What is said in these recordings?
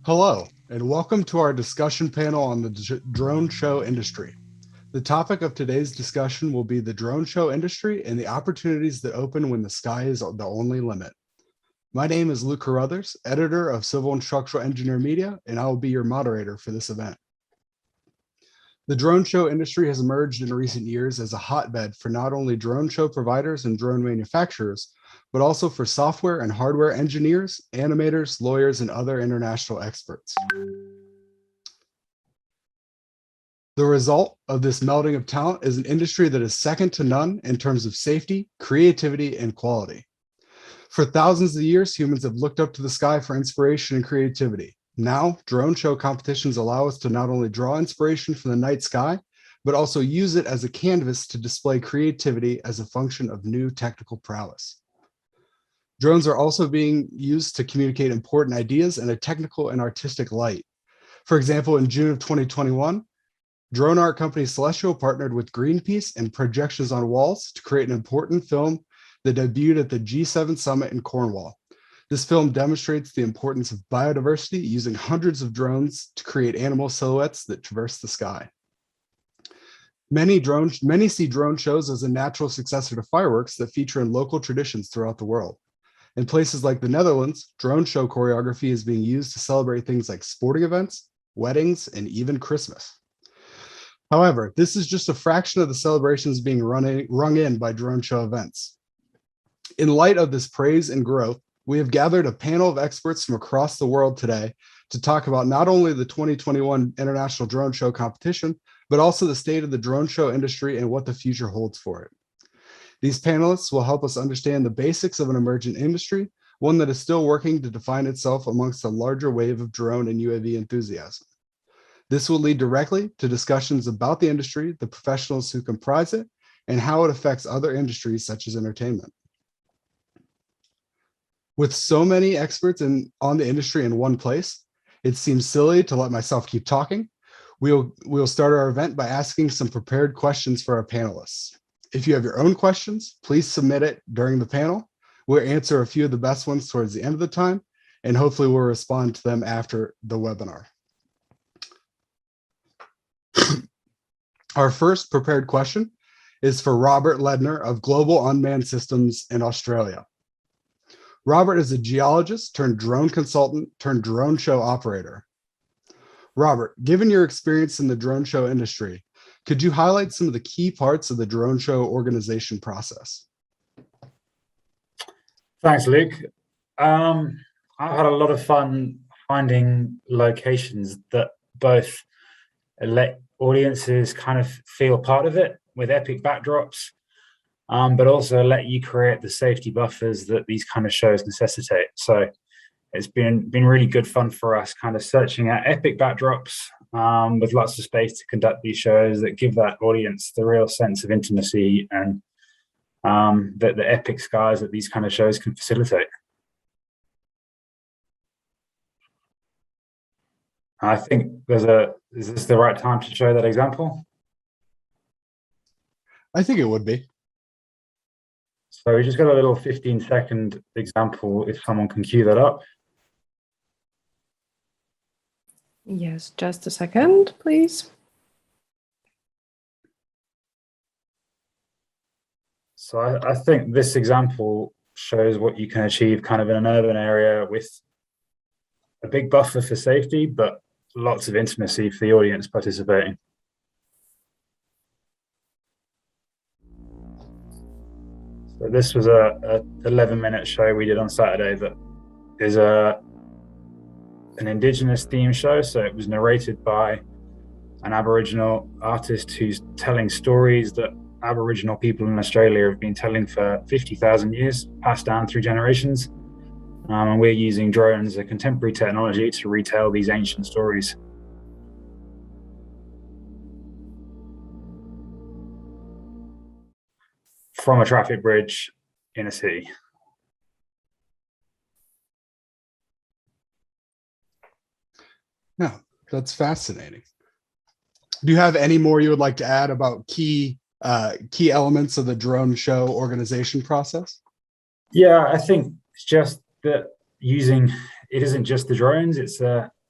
Hello, and welcome to our discussion panel on the drone show industry. The topic of today's discussion will be the drone show industry and the opportunities that open when the sky is the only limit. My name is Luke Carothers, editor of Civil and Structural Engineer Media, and I will be your moderator for this event. The drone show industry has emerged in recent years as a hotbed for not only drone show providers and drone manufacturers, but also for software and hardware engineers, animators, lawyers, and other international experts. The result of this melding of talent is an industry that is second to none in terms of safety, creativity, and quality. For thousands of years, humans have looked up to the sky for inspiration and creativity. Now, drone show competitions allow us to not only draw inspiration from the night sky, but also use it as a canvas to display creativity as a function of new technical prowess. Drones are also being used to communicate important ideas in a technical and artistic light. For example, in June of 2021, drone art company Celestial partnered with Greenpeace and Projections on Walls to create an important film that debuted at the G7 summit in Cornwall. This film demonstrates the importance of biodiversity using hundreds of drones to create animal silhouettes that traverse the sky. Many see drone shows as a natural successor to fireworks that feature in local traditions throughout the world. In places like the Netherlands, drone show choreography is being used to celebrate things like sporting events, weddings, and even Christmas. However, this is just a fraction of the celebrations being rung in by drone show events. In light of this praise and growth, we have gathered a panel of experts from across the world today to talk about not only the 2021 International Drone Show competition, but also the state of the drone show industry and what the future holds for it. These panelists will help us understand the basics of an emergent industry, one that is still working to define itself amongst a larger wave of drone and UAV enthusiasm. This will lead directly to discussions about the industry, the professionals who comprise it, and how it affects other industries such as entertainment. With so many experts on the industry in one place, it seems silly to let myself keep talking. We'll start our event by asking some prepared questions for our panelists. If you have your own questions, please submit it during the panel. We'll answer a few of the best ones towards the end of the time, and hopefully we'll respond to them after the webinar. Our first prepared question is for Robert Lednor of Global Unmanned Systems in Australia. Robert is a geologist turned drone consultant turned drone show operator. Robert, given your experience in the drone show industry, could you highlight some of the key parts of the drone show organization process? Thanks, Luke. I've had a lot of fun finding locations that both let audiences kind of feel part of it with epic backdrops, but also let you create the safety buffers that these kind of shows necessitate. So it's been really good fun for us kind of searching out epic backdrops with lots of space to conduct these shows that give that audience the real sense of intimacy and the epic skies that these kind of shows can facilitate. I think is this the right time to show that example? I think it would be. So we just got a little 15-second example, if someone can cue that up. Yes, just a second, please. So I think this example shows what you can achieve kind of in an urban area with a big buffer for safety, but lots of intimacy for the audience participating. So this was a 11-minute show we did on Saturday that is an Indigenous theme show. So it was narrated by an Aboriginal artist who's telling stories that Aboriginal people in Australia have been telling for 50,000 years, passed down through generations. And we're using drones, a contemporary technology, to retell these ancient stories. From a traffic bridge in a city. Yeah, that's fascinating. Do you have any more you would like to add about key elements of the drone show organization process? Yeah, I think it's just that it isn't just the drones, it's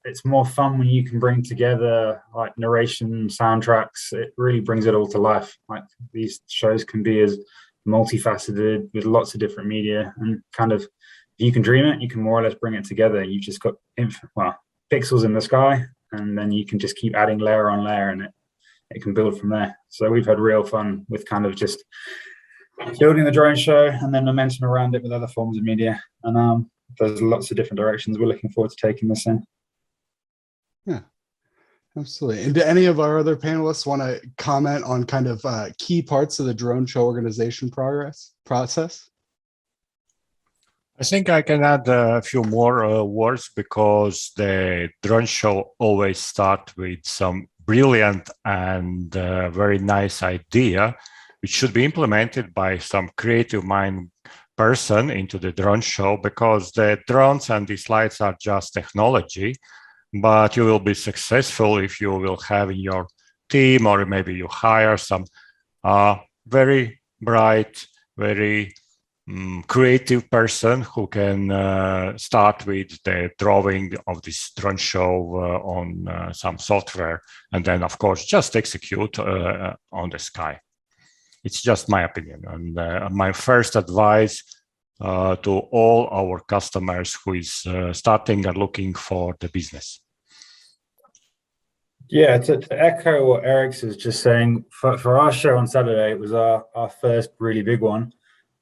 it's more fun when you can bring together like narration, soundtracks. It really brings it all to life. Like these shows can be as multifaceted with lots of different media, and kind of, if you can dream it, you can more or less bring it together. You've just got pixels in the sky, and then you can just keep adding layer on layer, and it can build from there. So we've had real fun with kind of just building the drone show and then momentum around it with other forms of media. And there's lots of different directions we're looking forward to taking this in. Yeah, absolutely. And do any of our other panelists want to comment on kind of key parts of the drone show organization process? I think I can add a few more words, because the drone show always starts with some brilliant and very nice idea, which should be implemented by some creative mind person into the drone show, because the drones and these lights are just technology, but you will be successful if you will have in your team, or maybe you hire some very bright, very creative person who can start with the drawing of this drone show on some software, and then of course just execute on the sky. It's just my opinion, and my first advice to all our customers who is starting and looking for the business. Yeah, to echo what Eriks is just saying, for our show on Saturday, it was our first really big one.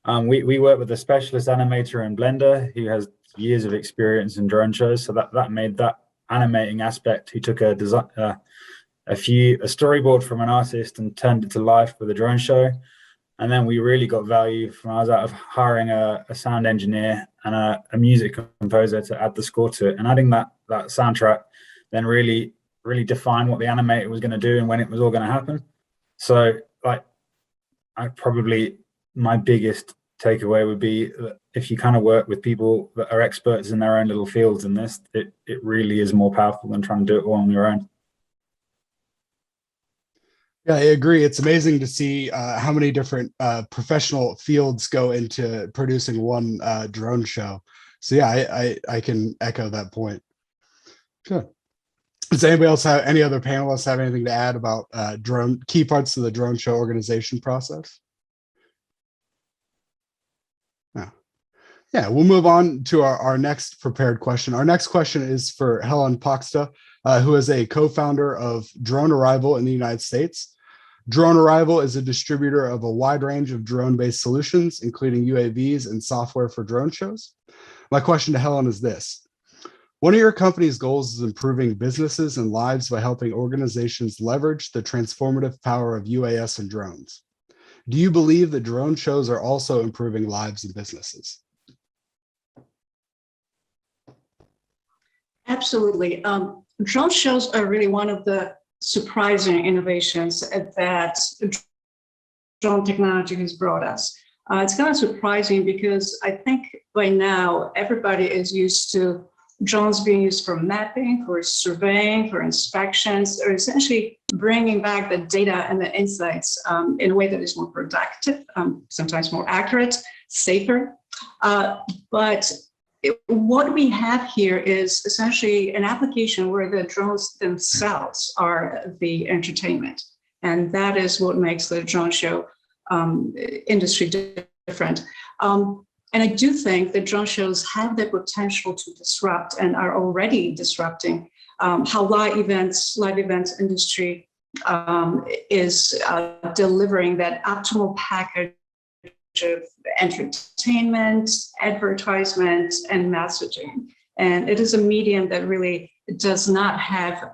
We work with a specialist animator in Blender who has years of experience in drone shows, so that made that animating aspect. He took a storyboard from an artist and turned it to life with a drone show. And then we really got value from, I was out of hiring a sound engineer and a music composer to add the score to it, and adding that soundtrack then really defined what the animator was going to do and when it was all going to happen. So like, my biggest takeaway would be that if you kind of work with people that are experts in their own little fields in this, it really is more powerful than trying to do it all on your own. Yeah, I agree. It's amazing to see how many different professional fields go into producing one drone show. So yeah, I can echo that point. Sure. Does anybody else have, any other panelists have anything to add about key parts of the drone show organization process? No. Yeah, we'll move on to our next prepared question. Our next question is for Helen Pukszta, who is a co-founder of Drone Arrival in the United States. Drone Arrival is a distributor of a wide range of drone-based solutions, including UAVs and software for drone shows. My question to Helen is this: one of your company's goals is improving businesses and lives by helping organizations leverage the transformative power of UAS and drones. Do you believe that drone shows are also improving lives and businesses? Absolutely. Drone shows are really one of the surprising innovations that drone technology has brought us. It's kind of surprising because I think by now everybody is used to drones being used for mapping, for surveying, for inspections, or essentially bringing back the data and the insights in a way that is more productive, sometimes more accurate, safer. But what we have here is essentially an application where the drones themselves are the entertainment. And that is what makes the drone show industry different. And I do think that drone shows have the potential to disrupt and are already disrupting how live events industry is delivering that optimal package of entertainment, advertisement, and messaging. And it is a medium that really does not have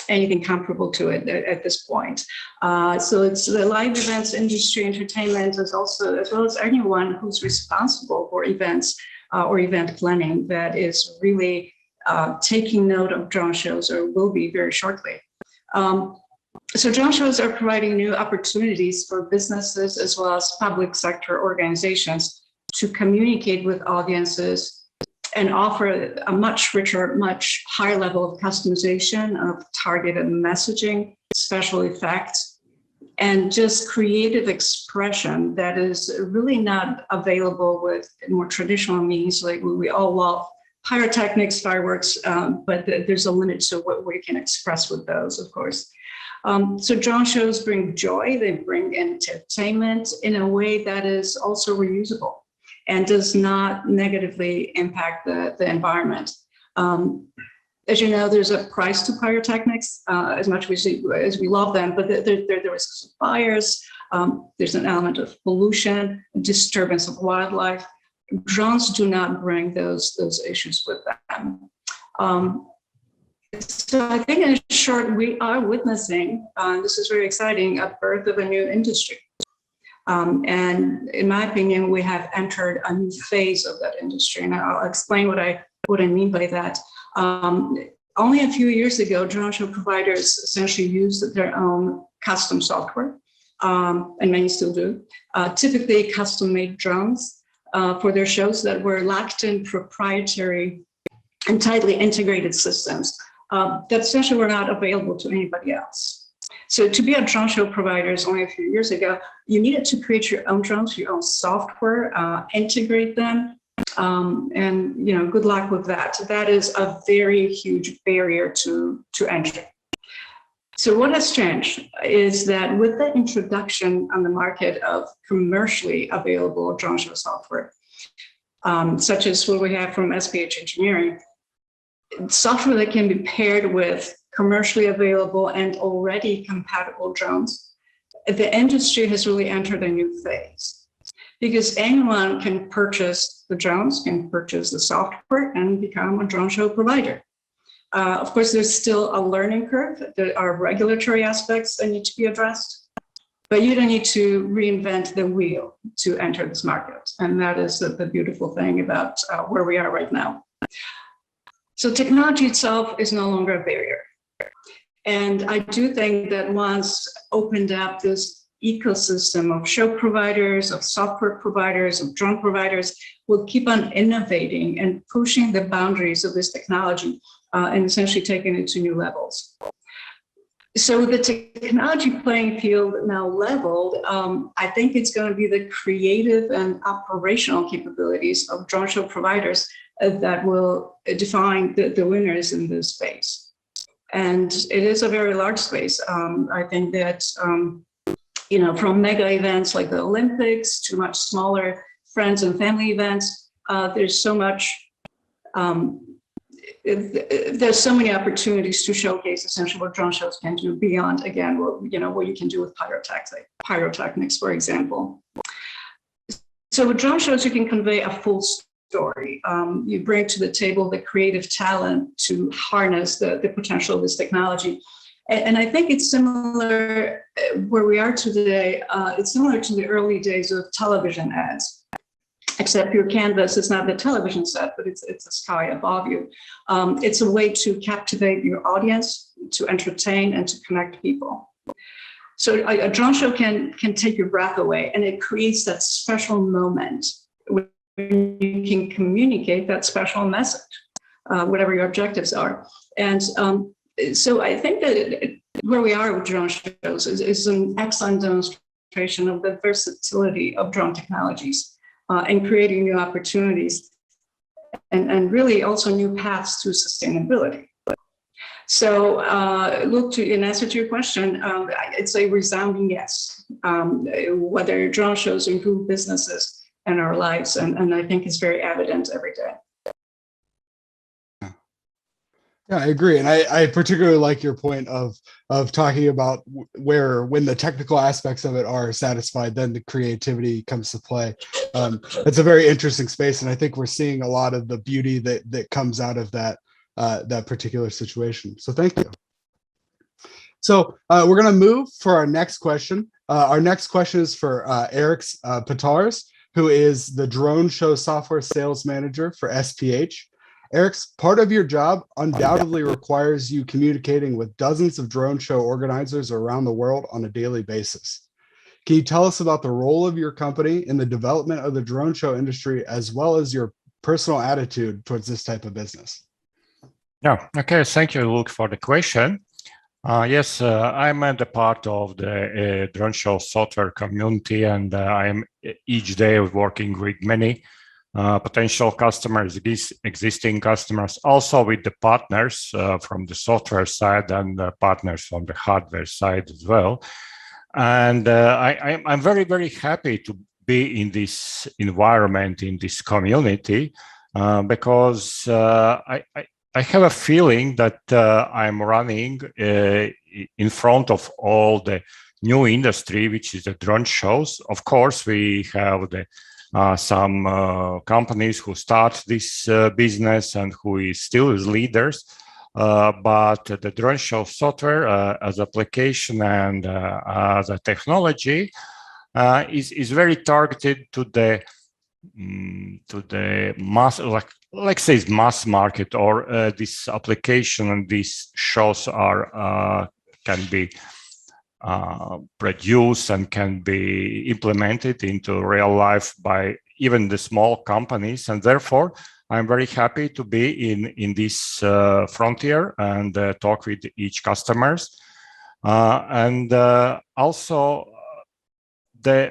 anything comparable to it at this point. So it's the live events industry, entertainment, is also, as well as anyone who's responsible for events or event planning, that is really taking note of drone shows, or will be very shortly. So drone shows are providing new opportunities for businesses as well as public sector organizations to communicate with audiences and offer a much richer, much higher level of customization of targeted messaging, special effects, and just creative expression that is really not available with more traditional means. Like we all love pyrotechnics, fireworks, but there's a limit to what we can express with those, of course. So drone shows bring joy, they bring entertainment in a way that is also reusable and does not negatively impact the environment. As you know, there's a price to pyrotechnics, as much as we love them, but there are risks of fires, there's an element of pollution, disturbance of wildlife. Drones do not bring those issues with them. So I think in short, we are witnessing, this is very exciting, a birth of a new industry. And in my opinion, we have entered a new phase of that industry. And I'll explain what I mean by that. Only a few years ago, drone show providers essentially used their own custom software, and many still do, typically custom-made drones for their shows that were locked in proprietary and tightly integrated systems that essentially were not available to anybody else. So to be a drone show provider only a few years ago, you needed to create your own drones, your own software, integrate them, and good luck with that. That is a very huge barrier to entry. So what has changed is that with the introduction on the market of commercially available drone show software, such as what we have from SPH Engineering, software that can be paired with commercially available and already compatible drones, the industry has really entered a new phase because anyone can purchase the drones, can purchase the software and become a drone show provider. Of course, there's still a learning curve. There are regulatory aspects that need to be addressed, but you don't need to reinvent the wheel to enter this market. And that is the beautiful thing about where we are right now. So technology itself is no longer a barrier. And I do think that once opened up this ecosystem of show providers, of software providers, of drone providers, will keep on innovating and pushing the boundaries of this technology and essentially taking it to new levels. So with the technology playing field now leveled, I think it's going to be the creative and operational capabilities of drone show providers that will define the winners in this space. And it is a very large space. I think that, from mega events like the Olympics to much smaller friends and family events, there's so much, there's so many opportunities to showcase essentially what drone shows can do beyond, again, what you can do with pyrotechnics, for example. So with drone shows, you can convey a full story. You bring to the table the creative talent to harness the potential of this technology. And I think it's similar where we are today. It's similar to the early days of television ads, except your canvas is not the television set, but it's a sky above you. It's a way to captivate your audience, to entertain, and to connect people. So a drone show can take your breath away, and it creates that special moment when you can communicate that special message, whatever your objectives are. And so I think that where we are with drone shows is an excellent demonstration of the versatility of drone technologies and creating new opportunities and really also new paths to sustainability. So in answer to your question, it's a resounding yes, whether drone shows improve businesses and our lives. And I think it's very evident every day. Yeah, I agree. And I particularly like your point of talking about when the technical aspects of it are satisfied, then the creativity comes to play. It's a very interesting space. And I think we're seeing a lot of the beauty that comes out of that particular situation. So thank you. So we're going to move for our next question. Our next question is for Eriks Pastars, who is the DroneShowSoftware sales manager for SPH. Eriks, part of your job undoubtedly requires you communicating with dozens of drone show organizers around the world on a daily basis. Can you tell us about the role of your company in the development of the drone show industry, as well as your personal attitude towards this type of business? Yeah, okay, thank you, Luke, for the question. Yes, I'm a part of the DroneShowSoftware community, and I am each day working with many potential customers, existing customers, also with the partners from the software side and partners from the hardware side as well. And I'm very, very happy to be in this environment, in this community, because I have a feeling that I'm running in front of all the new industry, which is the drone shows. Of course, we have the some companies who start this business and who is still as leaders, but the drone show software as application and as a technology is very targeted to the mass, like say mass market, or this application and these shows are can be produced and can be implemented into real life by even the small companies, and therefore I'm very happy to be in this frontier and talk with each customers. And also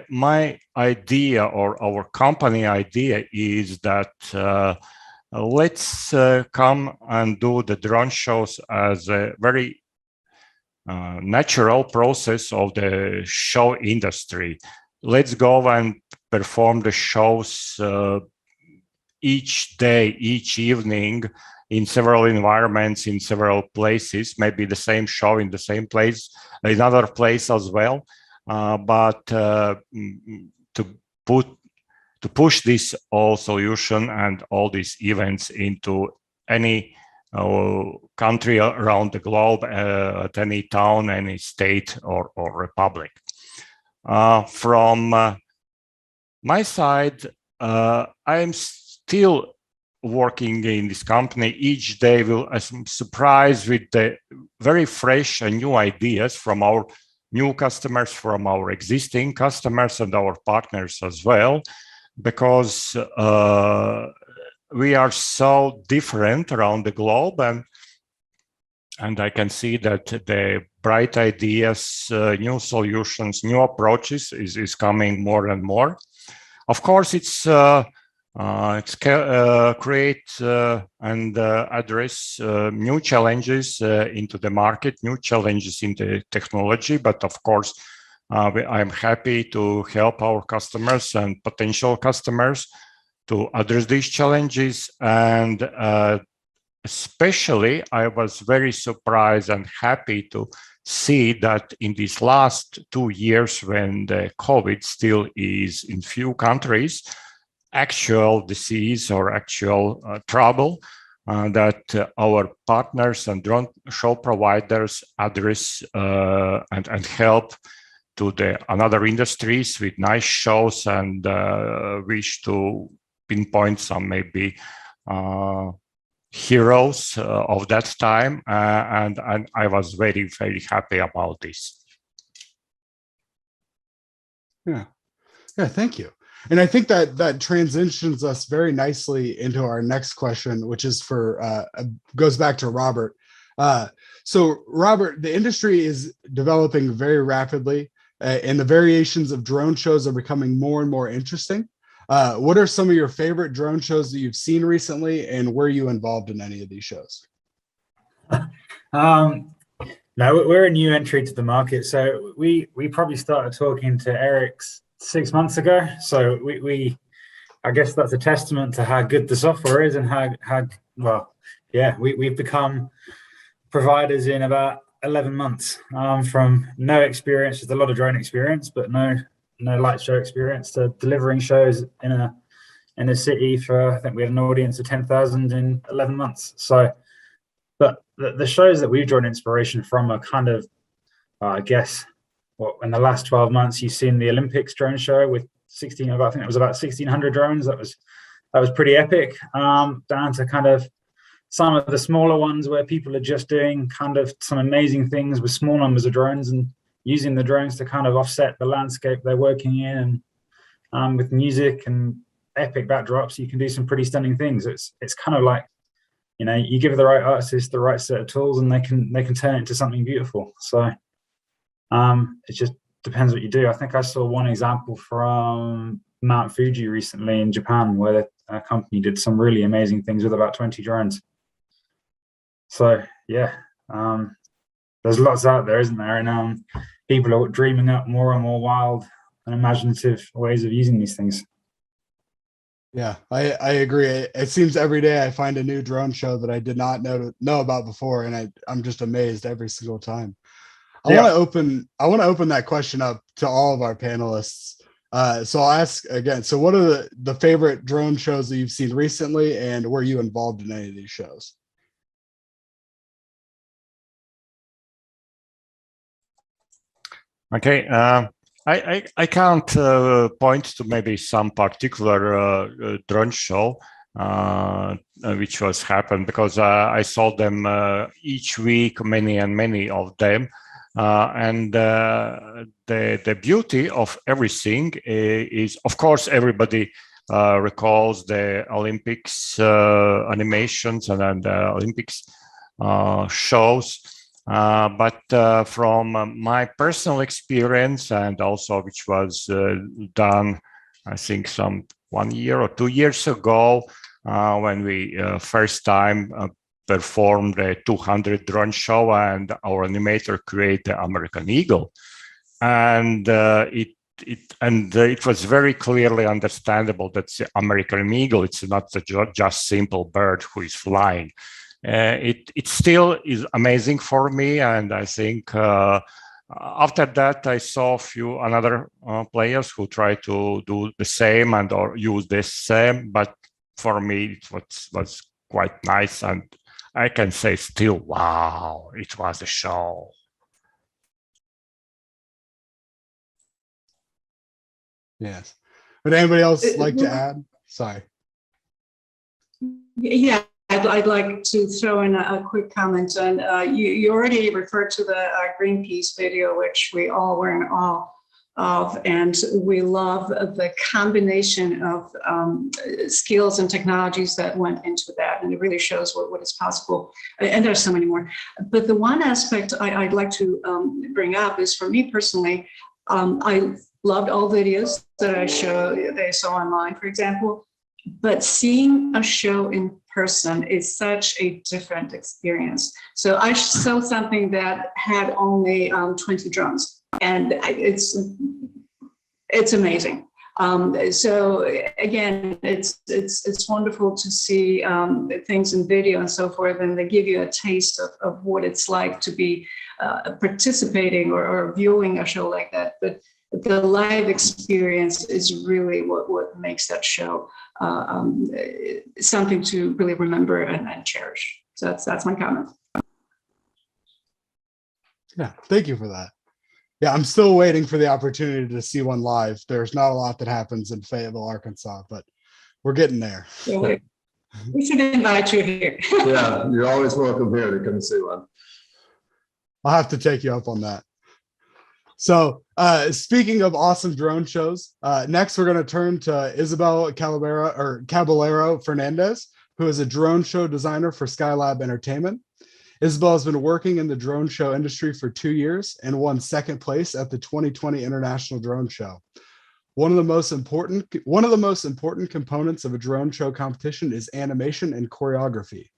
my idea, or our company idea, is that let's come and do the drone shows as a very natural process of the show industry. Let's go and perform the shows each day, each evening, in several environments, in several places, maybe the same show in the same place, another place as well. But to push this all solution and all these events into any country around the globe, at any town, any state or republic. From my side, I'm still working in this company. Each day I'm surprised with the very fresh and new ideas from our new customers, from our existing customers and our partners as well, because we are so different around the globe, and I can see that the bright ideas, new solutions, new approaches is coming more and more. Of course, it's create and address new challenges into the market, new challenges in the technology. But of course, I'm happy to help our customers and potential customers to address these challenges. And especially, I was very surprised and happy to see that in these last 2 years, when the COVID still is in few countries, actual disease or actual trouble, that our partners and drone show providers address and help to the another industries with nice shows, and wish to pinpoint some maybe heroes of that time, and I was very, very happy about this. Yeah, thank you. And I think that transitions us very nicely into our next question, which is goes back to Robert. So Robert, the industry is developing very rapidly, and the variations of drone shows are becoming more and more interesting. What are some of your favorite drone shows that you've seen recently, and were you involved in any of these shows? No, we're a new entry to the market. So we probably started talking to Eriks 6 months ago. So I guess that's a testament to how good the software is, and we've become providers in about 11 months, from no experience, just a lot of drone experience, but no light show experience, to delivering shows in a city for, I think we had an audience of 10,000 in 11 months. So, but the shows that we've drawn inspiration from are kind of, I guess, in the last 12 months, you've seen the Olympics drone show with I think it was about 1,600 drones. That was pretty epic. Down to kind of some of the smaller ones where people are just doing kind of some amazing things with small numbers of drones and using the drones to kind of offset the landscape they're working in, and with music and epic backdrops, you can do some pretty stunning things. It's kind of like, you give the right artist the right set of tools, and they can turn it into something beautiful. So it just depends what you do. I think I saw one example from Mount Fuji recently in Japan, where company did some really amazing things with about 20 drones. So yeah, there's lots out there, isn't there? And people are dreaming up more and more wild and imaginative ways of using these things. Yeah, I agree. It seems every day I find a new drone show that I did not know about before, and I'm just amazed every single time. I want to open that question up to all of our panelists. So I'll ask again. So what are the favorite drone shows that you've seen recently, and were you involved in any of these shows? Okay, I can't point to maybe some particular drone show which was happened, because I saw them each week, many and many of them. And the beauty of everything is, of course, everybody recalls the Olympics animations and the Olympics shows. But from my personal experience, and also which was done, I think, some 1 year or 2 years ago, when we first time performed a 200 drone show, and our animator created the American Eagle, and it was very clearly understandable that the American Eagle, it's not just simple bird who is flying. It still is amazing for me, and I think after that I saw a few another players who try to do the same and or use the same, but for me it was quite nice, and I can say still, wow, it was a show. Yes. Would anybody else like to add? Sorry. Yeah, I'd like to throw in a quick comment. And you already referred to the Greenpeace video, which we all were in awe of, and we love the combination of skills and technologies that went into that, and it really shows what is possible. And there's so many more. But the one aspect I'd like to bring up is, for me personally, I loved all videos that I saw online, for example. But seeing a show in person is such a different experience. So I saw something that had only 20 drones, and it's amazing. So again, it's wonderful to see things in video and so forth, and they give you a taste of what it's like to be participating or viewing a show like that. But the live experience is really what makes that show something to really remember and cherish. So that's my comment. Yeah, thank you for that. Yeah, I'm still waiting for the opportunity to see one live. There's not a lot that happens in Fayetteville, Arkansas, but we're getting there. So we should invite you here. Yeah, you're always welcome here to come see one. I'll have to take you up on that. So speaking of awesome drone shows, next we're going to turn to Isabel Caballero Fernandez, who is a drone show designer for SkyLab-Entertainment. Isabel has been working in the drone show industry for 2 years and won second place at the 2020 International Drone Show. One of the most important components of a drone show competition is animation and choreography.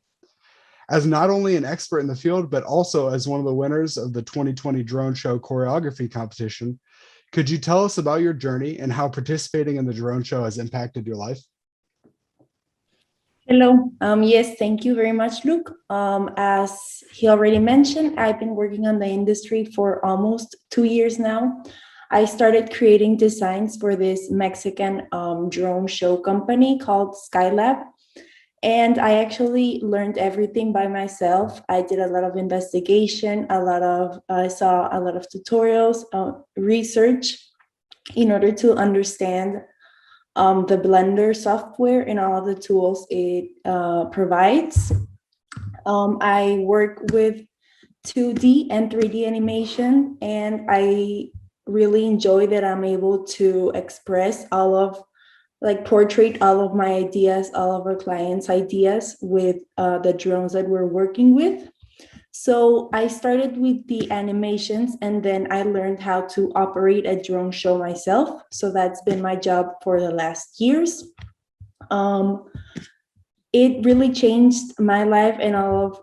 As not only an expert in the field, but also as one of the winners of the 2020 Drone Show Choreography Competition, could you tell us about your journey and how participating in the drone show has impacted your life? Hello. Yes, thank you very much, Luke. As he already mentioned, I've been working on the industry for almost 2 years now. I started creating designs for this Mexican drone show company called SkyLab. And I actually learned everything by myself. I did a lot of investigation, I saw a lot of tutorials, research in order to understand the Blender software and all of the tools it provides. I work with 2D and 3D animation, and I really enjoy that I'm able to express portrait all of my ideas, all of our clients' ideas with the drones that we're working with. So I started with the animations, and then I learned how to operate a drone show myself. So that's been my job for the last years. It really changed my life and all of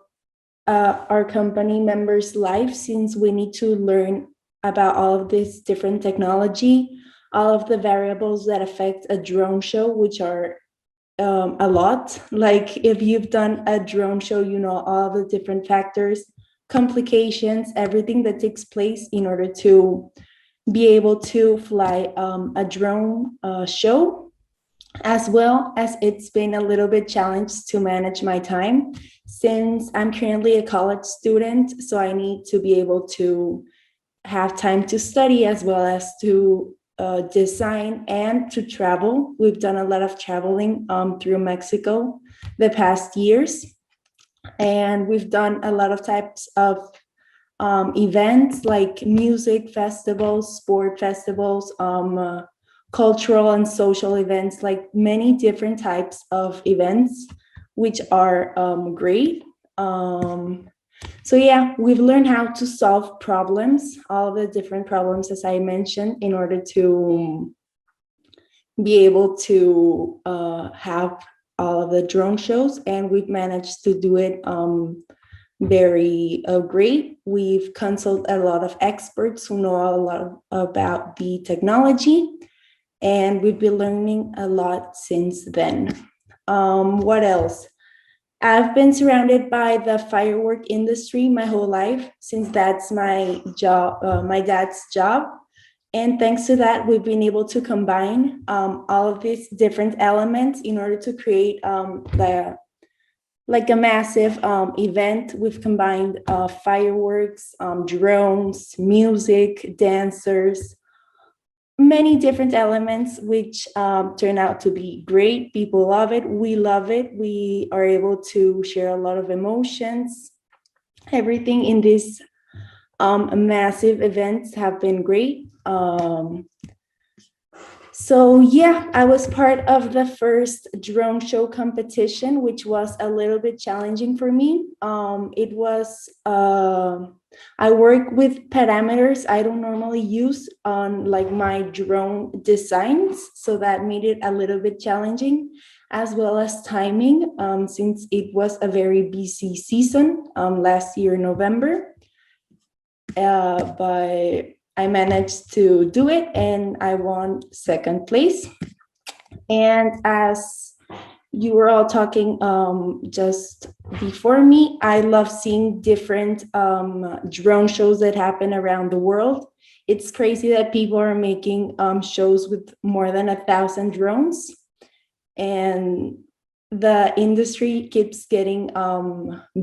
our company members' life, since we need to learn about all of this different technology, all of the variables that affect a drone show, which are a lot. Like if you've done a drone show, you know all the different factors, complications, everything that takes place in order to be able to fly a drone show, as well as it's been a little bit challenged to manage my time, since I'm currently a college student. So I need to be able to have time to study as well as to design and to travel. We've done a lot of traveling through Mexico the past years, and we've done a lot of types of events like music festivals, sport festivals, cultural and social events, like many different types of events, which are great. So yeah, we've learned how to solve problems, all the different problems, as I mentioned, in order to be able to have all of the drone shows, and we've managed to do it very great. We've consulted a lot of experts who know a lot about the technology, and we've been learning a lot since then. What else? I've been surrounded by the firework industry my whole life, since that's my job, my dad's job. And thanks to that, we've been able to combine all of these different elements in order to create like a massive event. We've combined fireworks, drones, music, dancers, many different elements, which turn out to be great. People love it. We love it. We are able to share a lot of emotions. Everything in these massive events have been great. So yeah, I was part of the first drone show competition, which was a little bit challenging for me. It was, I work with parameters I don't normally use on like my drone designs. So that made it a little bit challenging, as well as timing, since it was a very busy season last year, November. But I managed to do it and I won second place. And as you were all talking just before me, I love seeing different drone shows that happen around the world. It's crazy that people are making shows with more than 1,000 drones, and the industry keeps getting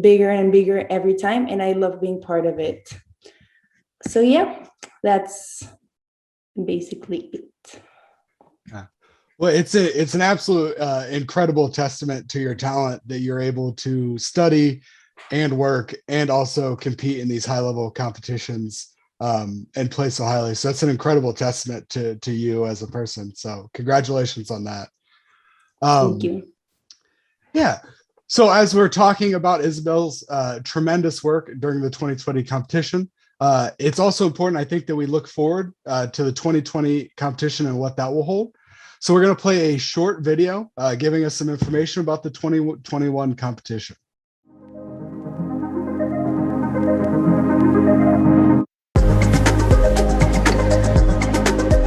bigger and bigger every time, and I love being part of it. So yeah, that's basically it. Yeah. Well, it's an absolute incredible testament to your talent that you're able to study and work and also compete in these high-level competitions and play so highly. So that's an incredible testament to you as a person. So congratulations on that. Thank you. Yeah. So as we're talking about Isabel's tremendous work during the 2020 competition, it's also important, I think, that we look forward to the 2020 competition and what that will hold. So we're going to play a short video giving us some information about the 2021 competition.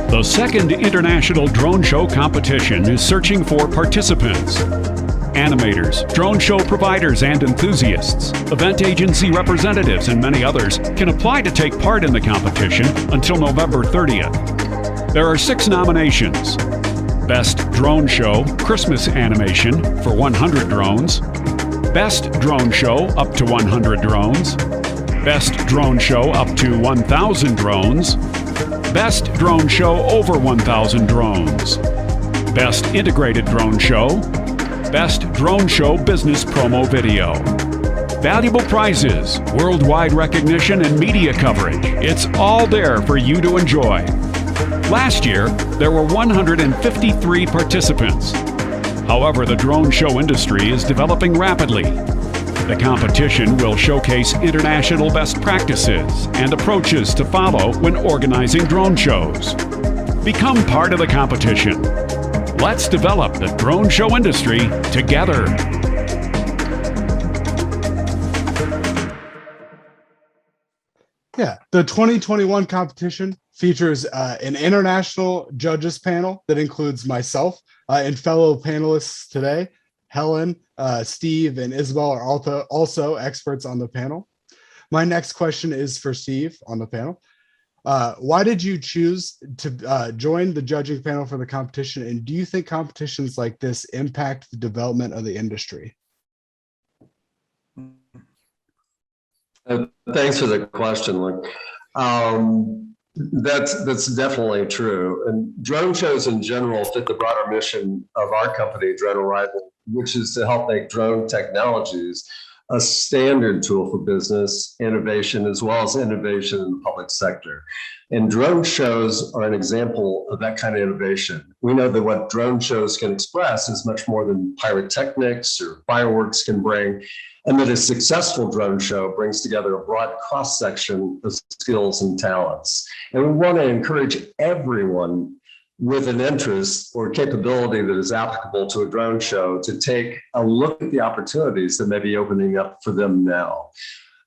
The second International Drone Show competition is searching for participants. Animators, drone show providers and enthusiasts, event agency representatives, and many others can apply to take part in the competition until November 30th. There are 6 nominations: Best Drone Show Christmas Animation for 100 drones, Best Drone Show up to 100 drones, Best Drone Show up to 1,000 drones, Best Drone Show over 1,000 drones, Best Integrated Drone Show, Best Drone Show Business Promo Video. Valuable prizes, worldwide recognition, and media coverage. It's all there for you to enjoy. Last year, there were 153 participants. However, the drone show industry is developing rapidly. The competition will showcase international best practices and approaches to follow when organizing drone shows. Become part of the competition. Let's develop the drone show industry together. Yeah, the 2021 competition features an international judges panel that includes myself and fellow panelists today. Helen, Steve, and Isabel are also experts on the panel. My next question is for Steve on the panel. Why did you choose to join the judging panel for the competition? And do you think competitions like this impact the development of the industry? Thanks for the question, Luke. That's definitely true. And drone shows in general fit the broader mission of our company, Drone Arrival, which is to help make drone technologies a standard tool for business innovation, as well as innovation in the public sector. And drone shows are an example of that kind of innovation. We know that what drone shows can express is much more than pyrotechnics or fireworks can bring, and that a successful drone show brings together a broad cross-section of skills and talents. And we want to encourage everyone with an interest or capability that is applicable to a drone show to take a look at the opportunities that may be opening up for them now.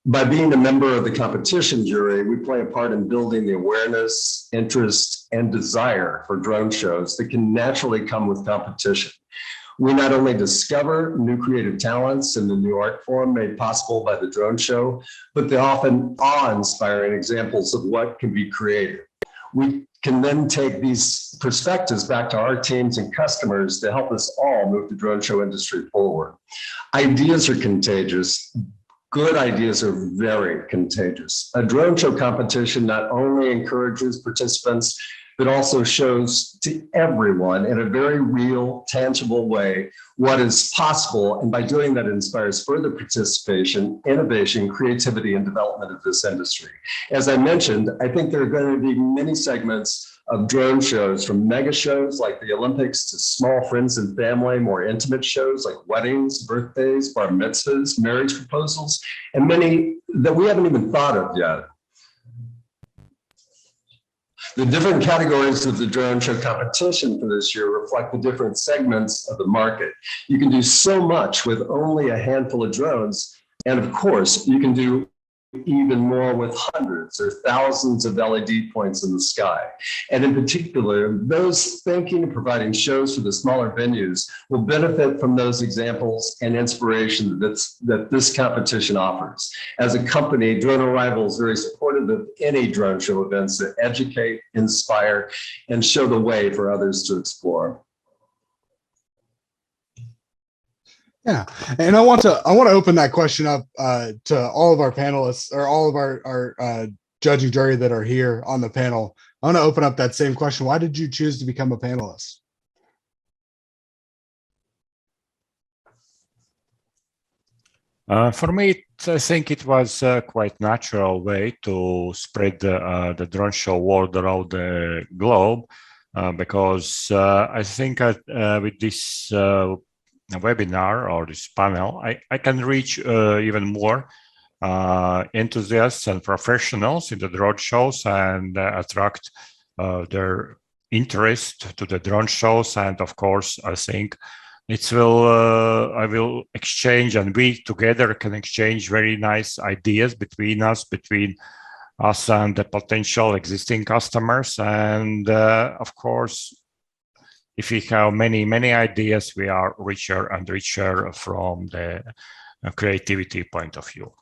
By being a member of the competition jury, we play a part in building the awareness, interest, and desire for drone shows that can naturally come with competition. We not only discover new creative talents in the new art form made possible by the drone show, but the often awe-inspiring examples of what can be created. We can then take these perspectives back to our teams and customers to help us all move the drone show industry forward. Ideas are contagious. Good ideas are very contagious. A drone show competition not only encourages participants, but also shows to everyone in a very real, tangible way what is possible. And by doing that, it inspires further participation, innovation, creativity, and development of this industry. As I mentioned, I think there are going to be many segments of drone shows, from mega shows like the Olympics to small friends and family, more intimate shows like weddings, birthdays, bar mitzvahs, marriage proposals, and many that we haven't even thought of yet. The different categories of the drone show competition for this year reflect the different segments of the market. You can do so much with only a handful of drones. And of course, you can do even more with hundreds or thousands of LED points in the sky. And in particular, those thinking and providing shows for the smaller venues will benefit from those examples and inspiration that this competition offers. As a company, Drone Arrival is very supportive of any drone show events that educate, inspire, and show the way for others to explore. Yeah, and I want to open that question up to all of our panelists, or all of our judging jury that are here on the panel. I want to open up that same question. Why did you choose to become a panelist? For me, I think it was a quite natural way to spread the drone show word around the globe, because I think with this webinar or this panel, I can reach even more enthusiasts and professionals in the drone shows and attract their interest to the drone shows. And of course, I think I will exchange, and we together can exchange very nice ideas between us and the potential existing customers. And of course, if we have many ideas, we are richer and richer from the creativity point of view.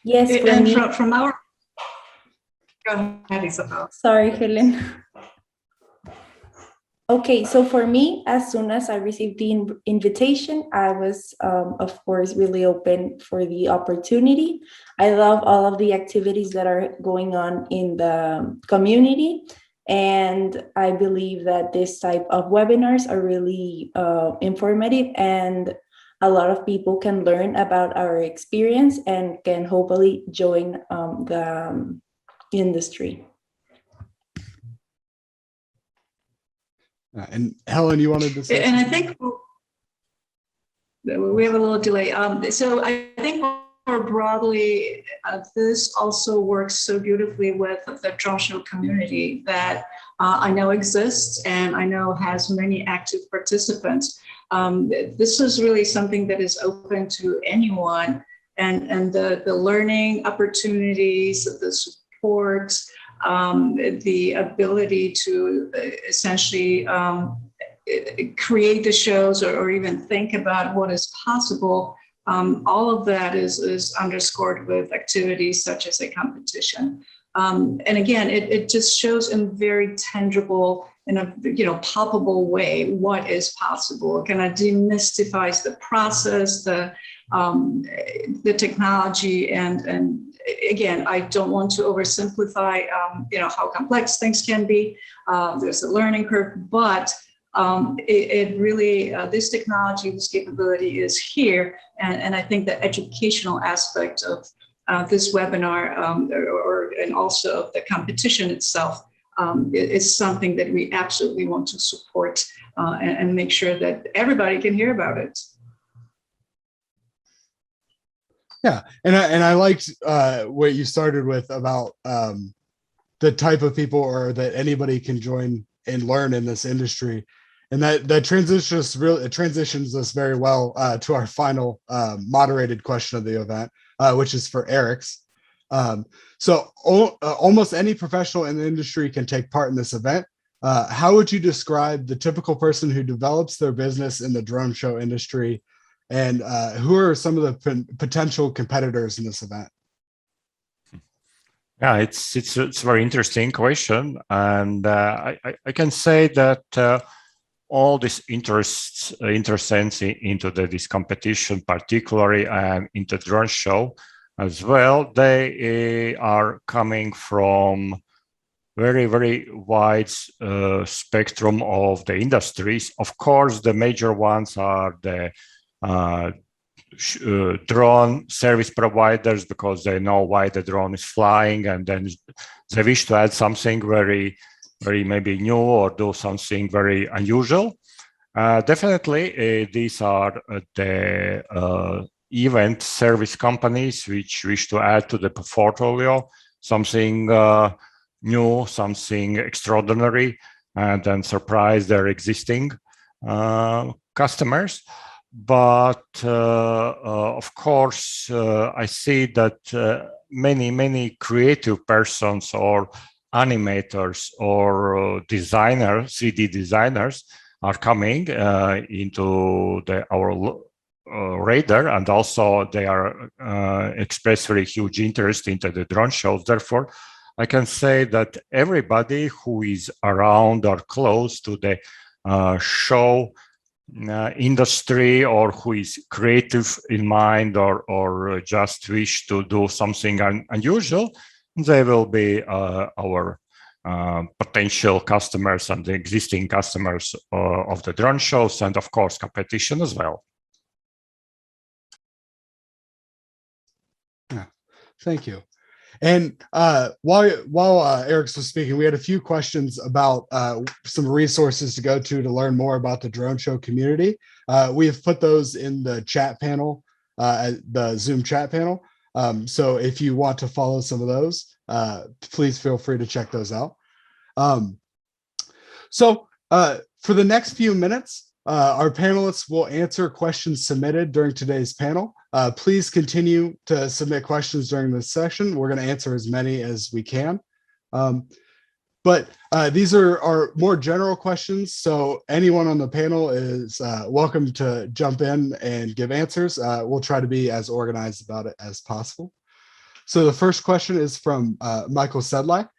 Yes, and from our, go ahead, Isabel. Sorry, Helen. Okay, so for me, as soon as I received the invitation, I was, of course, really open for the opportunity. I love all of the activities that are going on in the community, and I believe that this type of webinars are really informative, and a lot of people can learn about our experience and can hopefully join the industry. And Helen, you wanted to say And something? I think we have a little delay. So I think more broadly, this also works so beautifully with the drone show community that I know exists and I know has many active participants. This is really something that is open to anyone, and the learning opportunities, the support, the ability to essentially create the shows or even think about what is possible. All of that is underscored with activities such as a competition. And again, it just shows in very tangible, in a palpable way what is possible. It kind of demystifies the process, the technology, and again, I don't want to oversimplify how complex things can be. There's a learning curve, but it really, this technology, this capability is here. And I think the educational aspect of this webinar and also of the competition itself is something that we absolutely want to support and make sure that everybody can hear about it. Yeah, and I liked what you started with about the type of people or that anybody can join and learn in this industry. And that transitions us very well to our final moderated question of the event, which is for Eriks. So almost any professional in the industry can take part in this event. How would you describe the typical person who develops their business in the drone show industry, and who are some of the potential competitors in this event? Yeah, it's a very interesting question, and I can say that all this interests into this competition, particularly and into drone show as well, they are coming from very, very wide spectrum of the industries. Of course, the major ones are the drone service providers, because they know why the drone is flying, and then they wish to add something very maybe new or do something very unusual. Definitely, these are the event service companies which wish to add to the portfolio something new, something extraordinary, and then surprise their existing customers. But of course, I see that many creative persons or animators or designers, 3D designers, are coming into our radar, and also they are express very huge interest into the drone shows. Therefore, I can say that everybody who is around or close to the show industry, or who is creative in mind, or just wish to do something unusual, they will be our potential customers and the existing customers of the drone shows, and of course competition as well. Yeah, thank you. And while Eriks was speaking, we had a few questions about some resources to go to learn more about the drone show community. We have put those in the chat panel, the Zoom chat panel. So if you want to follow some of those, please feel free to check those out. So for the next few minutes, our panelists will answer questions submitted during today's panel. Please continue to submit questions during this session. We're going to answer as many as we can. But these are more general questions, so anyone on the panel is welcome to jump in and give answers. We'll try to be as organized about it as possible. So the first question is from Michael Sedlak.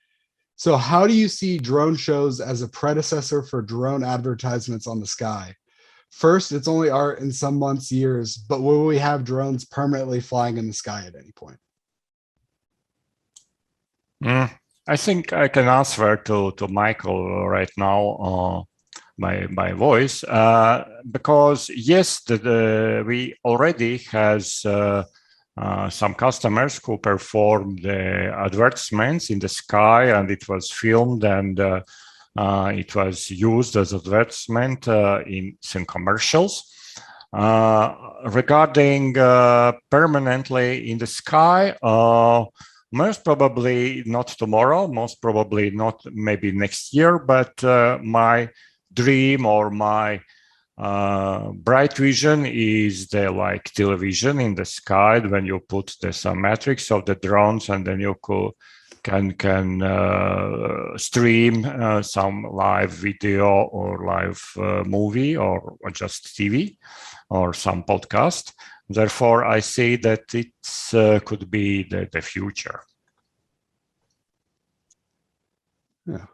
So how do you see drone shows as a predecessor for drone advertisements on the sky? First, it's only art in some months, years, but will we have drones permanently flying in the sky at any point? I think I can answer to Michael right now by voice, because yes, we already has some customers who performed the advertisements in the sky, and it was filmed, and it was used as advertisement in some commercials. Regarding permanently in the sky, most probably not tomorrow, most probably not maybe next year, but my dream or my bright vision is the like television in the sky when you put some metrics of the drones, and then you can stream some live video or live movie or just TV or some podcast. Therefore, I say that it could be the future. Yeah.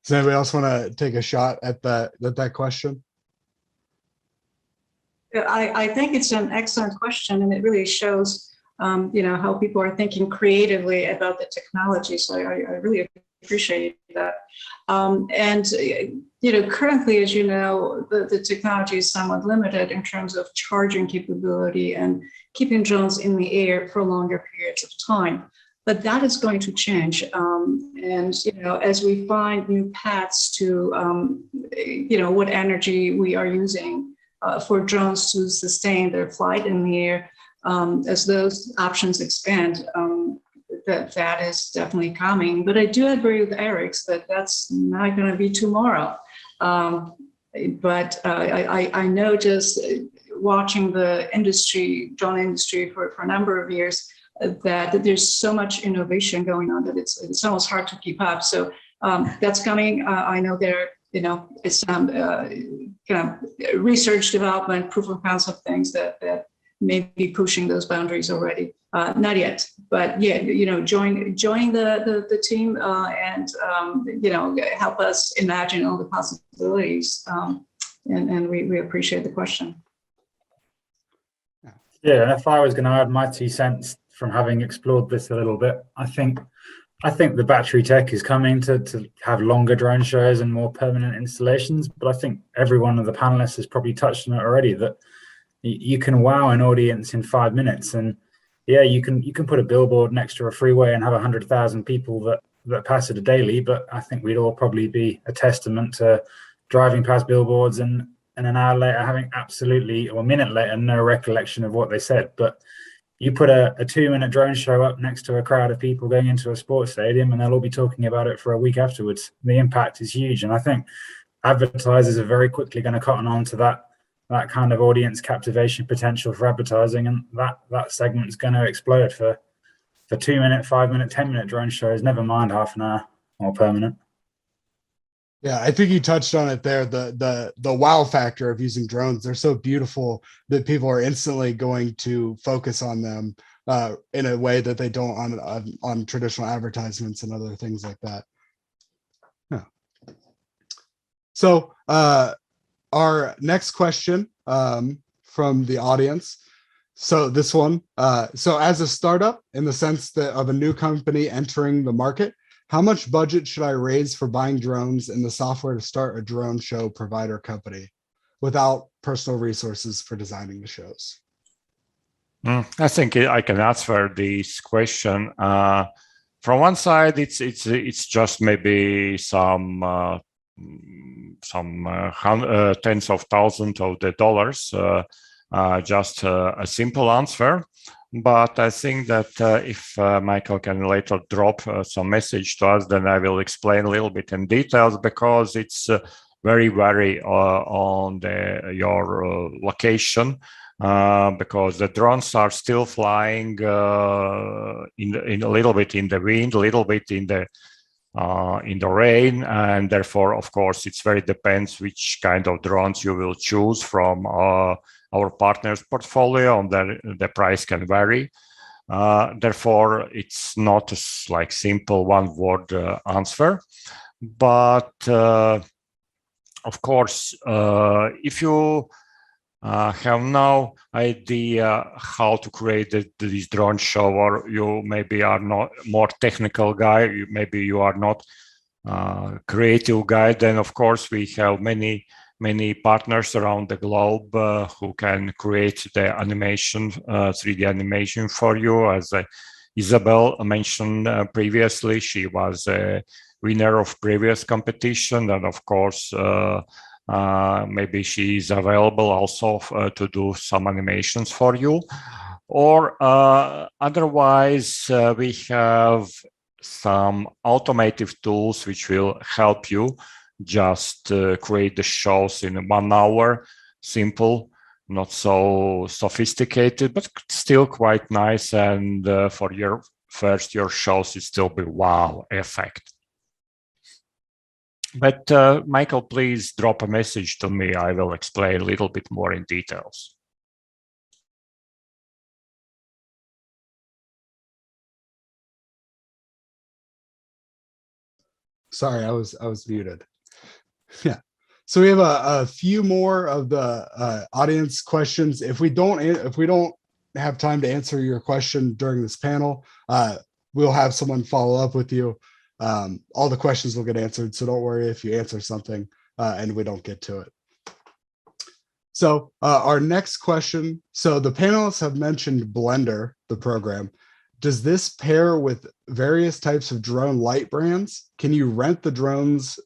Does anybody else want to take a shot at that question? I think it's an excellent question, and it really shows, how people are thinking creatively about the technology. So I really appreciate that. Currently, as you know, the technology is somewhat limited in terms of charging capability and keeping drones in the air for longer periods of time. But that is going to change. As we find new paths to, what energy we are using for drones to sustain their flight in the air, as those options expand, that is definitely coming. But I do agree with Eriks that that's not going to be tomorrow. But I know, just watching the drone industry for a number of years, that there's so much innovation going on that it's almost hard to keep up. So that's coming. I know it's some research development, proof of concept things that may be pushing those boundaries already. Not yet, but yeah, join the team and help us imagine all the possibilities. And we appreciate the question. Yeah, and if I was going to add my 2 cents from having explored this a little bit, I think the battery tech is coming to have longer drone shows and more permanent installations. But I think every one of the panelists has probably touched on it already, that you can wow an audience in 5 minutes. And yeah, you can put a billboard next to a freeway and have 100,000 people that pass it daily. But I think we'd all probably be a testament to driving past billboards and an hour later having absolutely, or a minute later, no recollection of what they said. But you put a 2-minute drone show up next to a crowd of people going into a sports stadium, and they'll all be talking about it for a week afterwards. The impact is huge. And I think advertisers are very quickly going to cotton on to that kind of audience captivation potential for advertising. And that segment's going to explode for 2-minute, 5-minute, 10-minute drone shows, never mind half an hour or permanent. Yeah, I think you touched on it there. The wow factor of using drones. They're so beautiful that people are instantly going to focus on them in a way that they don't on traditional advertisements and other things like that. Yeah. So our next question from the audience. So this one. So as a startup, in the sense that of a new company entering the market, how much budget should I raise for buying drones and the software to start a drone show provider company without personal resources for designing the shows? I think I can answer this question. From one side, it's just maybe some tens of thousands of the dollars. Just a simple answer. But I think that if Michael can later drop some message to us, then I will explain a little bit in details, because it's very on your location, because the drones are still flying in a little bit in the wind, a little bit in the rain, and therefore, of course, it's very depends which kind of drones you will choose from our partners' portfolio, and the price can vary. Therefore, it's not like simple one-word answer. But of course, if you have no idea how to create this drone show, or you maybe are not more technical guy, maybe you are not creative guy, then of course we have many partners around the globe who can create the animation, 3D animation for you. As Isabel mentioned previously, she was a winner of previous competition, and of course Maybe she is available also to do some animations for you. Or otherwise, we have some automated tools which will help you just create the shows in 1 hour. Simple, not so sophisticated, but still quite nice. And for your shows, it still be wow effect. But Michael, please drop a message to me. I will explain a little bit more in details. Sorry, I was muted. Yeah. So we have a few more of the audience questions. If we don't have time to answer your question during this panel, we'll have someone follow up with you. All the questions will get answered, so don't worry if you answer something and we don't get to it. So our next question. So the panelists have mentioned Blender, the program. Does this pair with various types of drone light brands? Can you rent the drones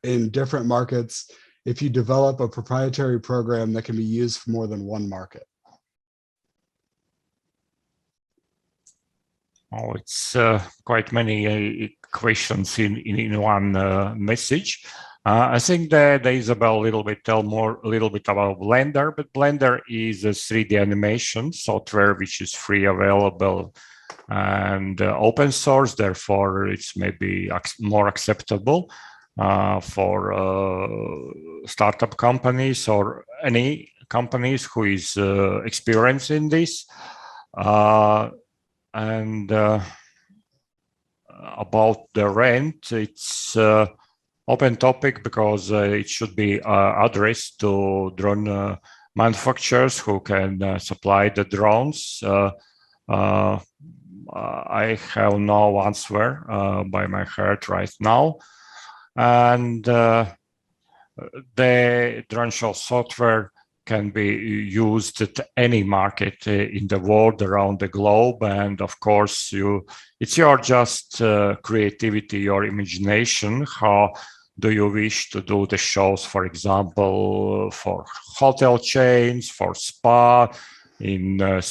in different markets if you develop a proprietary program that can be used for more than one market? Oh, it's quite many questions in one message. I think that Isabel tell a little bit about Blender, but Blender is a 3D animation software which is free, available, and open source. Therefore, it's maybe more acceptable for startup companies or any companies who is experienced in this. And about the rent, it's open topic because it should be addressed to drone manufacturers who can supply the drones. I have no answer by my head right now. And the DroneShowSoftware can be used at any market in the world, around the globe. And of course, it's your just creativity, your imagination. How do you wish to do the shows, for example, for hotel chains, for spa, in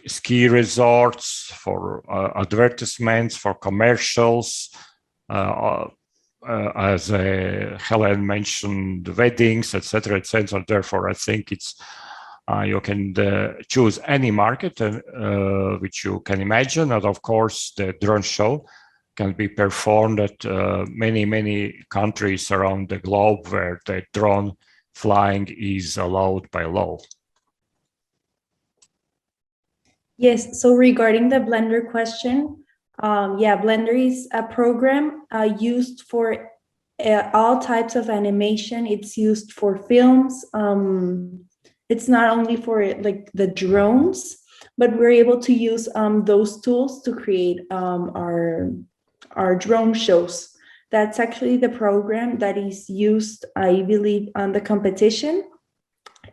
ski resorts, for advertisements, for commercials, as Helen mentioned, weddings, etc., etc. Therefore, I think it's you can choose any market which you can imagine, and of course, the drone show can be performed at many countries around the globe where the drone flying is allowed by law. Yes, so regarding the Blender question, yeah, Blender is a program used for all types of animation. It's used for films. It's not only for like the drones, but we're able to use those tools to create our drone shows. That's actually the program that is used, I believe, on the competition.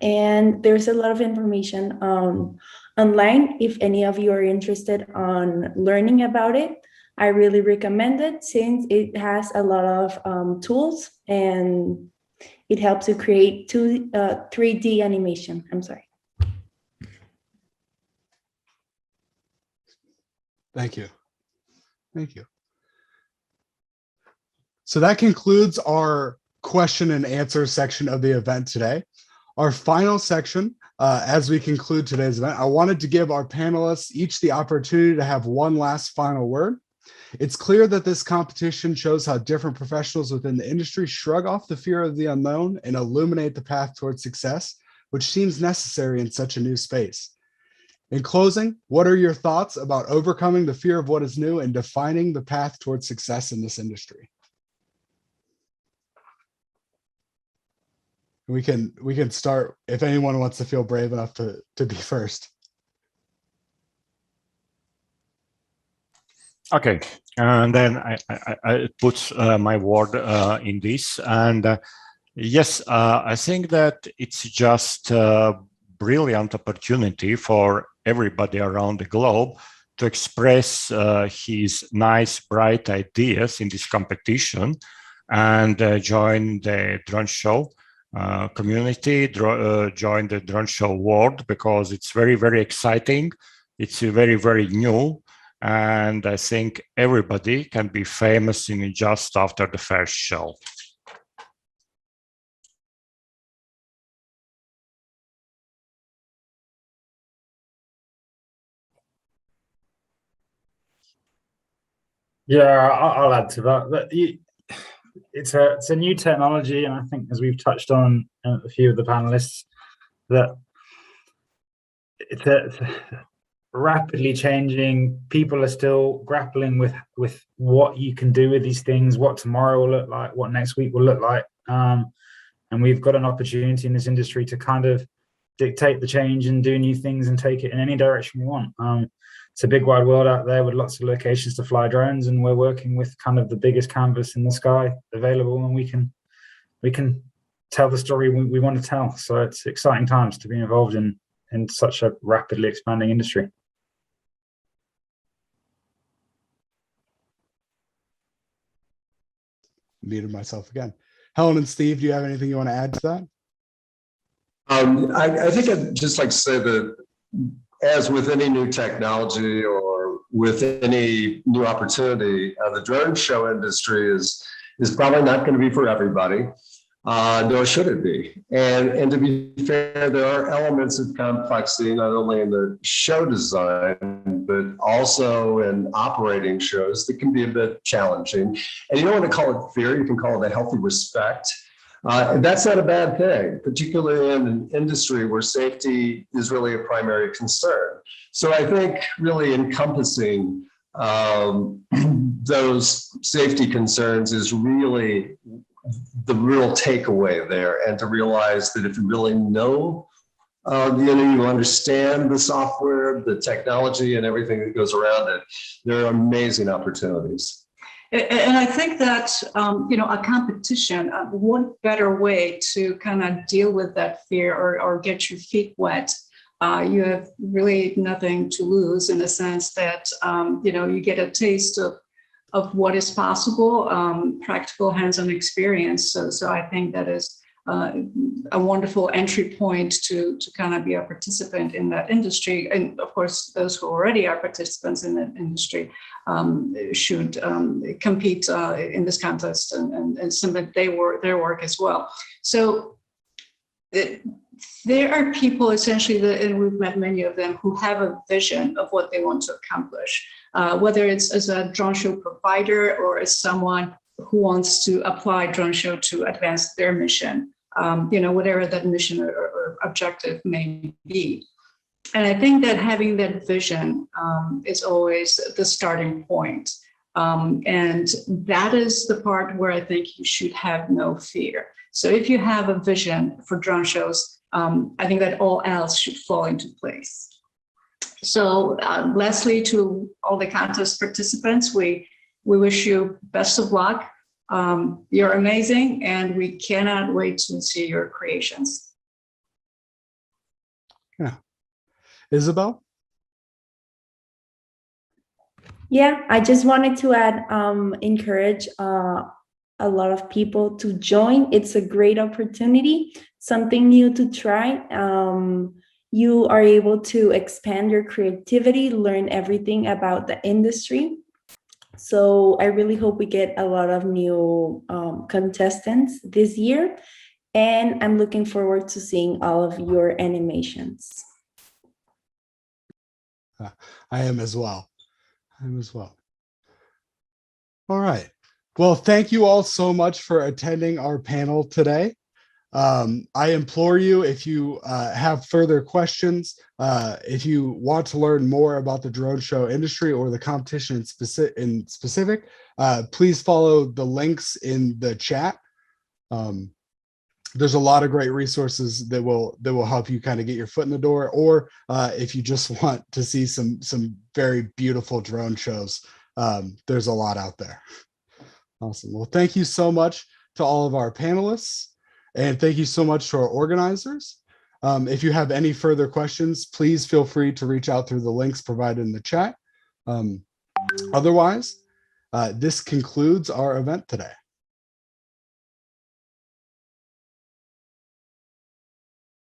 And there's a lot of information online. If any of you are interested on learning about it, I really recommend it since it has a lot of tools and it helps you create 3D animation. I'm sorry. Thank you. Thank you. So that concludes our question and answer section of the event today. Our final section, as we conclude today's event, I wanted to give our panelists each the opportunity to have one last final word. It's clear that this competition shows how different professionals within the industry shrug off the fear of the unknown and illuminate the path towards success, which seems necessary in such a new space. In closing, what are your thoughts about overcoming the fear of what is new and defining the path towards success in this industry? We can start if anyone wants to feel brave enough to be first. Okay, and then I put my word in this, and yes, I think that it's just a brilliant opportunity for everybody around the globe to express his nice, bright ideas in this competition and join the drone show community, join the drone show world, because it's very, very exciting. It's very, very new. And I think everybody can be famous in just after the first show. Yeah, I'll add to that. It's a new technology, and I think, as we've touched on a few of the panelists, that it's a rapidly changing. People are still grappling with what you can do with these things, what tomorrow will look like, what next week will look like, and we've got an opportunity in this industry to kind of dictate the change and do new things and take it in any direction we want. It's a big wide world out there with lots of locations to fly drones, and we're working with kind of the biggest canvas in the sky available, and we can tell the story we want to tell. So it's exciting times to be involved in such a rapidly expanding industry. Muted myself again. Helen and Steve, do you have anything you want to add to that? I think I'd just like to say that, as with any new technology or with any new opportunity, the drone show industry is probably not going to be for everybody, nor should it be. And to be fair, there are elements of complexity, not only in the show design, but also in operating shows that can be a bit challenging. And you don't want to call it fear, you can call it a healthy respect. And that's not a bad thing, particularly in an industry where safety is really a primary concern. So I think really encompassing those safety concerns is really the real takeaway there, and to realize that if you really know, you understand the software, the technology, and everything that goes around it, there are amazing opportunities. And I think that, a competition, one better way to kind of deal with that fear or get your feet wet, you have really nothing to lose, in the sense that, you get a taste of what is possible, practical hands-on experience. So I think that is a wonderful entry point to kind of be a participant in that industry. And of course, those who already are participants in that industry should compete in this contest and submit their work as well. So there are people essentially, and we've met many of them, who have a vision of what they want to accomplish, whether it's as a drone show provider or as someone who wants to apply drone show to advance their mission, whatever that mission or objective may be. And I think that having that vision is always the starting point. And that is the part where I think you should have no fear. So if you have a vision for drone shows, I think that all else should fall into place. So lastly, to all the contest participants, we wish you best of luck. You're amazing, and we cannot wait to see your creations. Yeah. Isabel? Yeah, I just wanted to add, encourage a lot of people to join. It's a great opportunity, something new to try. You are able to expand your creativity, learn everything about the industry. So I really hope we get a lot of new contestants this year. And I'm looking forward to seeing all of your animations. I am as well. All right. Well, thank you all so much for attending our panel today. I implore you, if you have further questions, if you want to learn more about the drone show industry or the competition in specific, please follow the links in the chat. There's a lot of great resources that will help you kind of get your foot in the door, or if you just want to see some very beautiful drone shows, there's a lot out there. Awesome. Well, thank you so much to all of our panelists, and thank you so much to our organizers. If you have any further questions, please feel free to reach out through the links provided in the chat. Otherwise, this concludes our event today.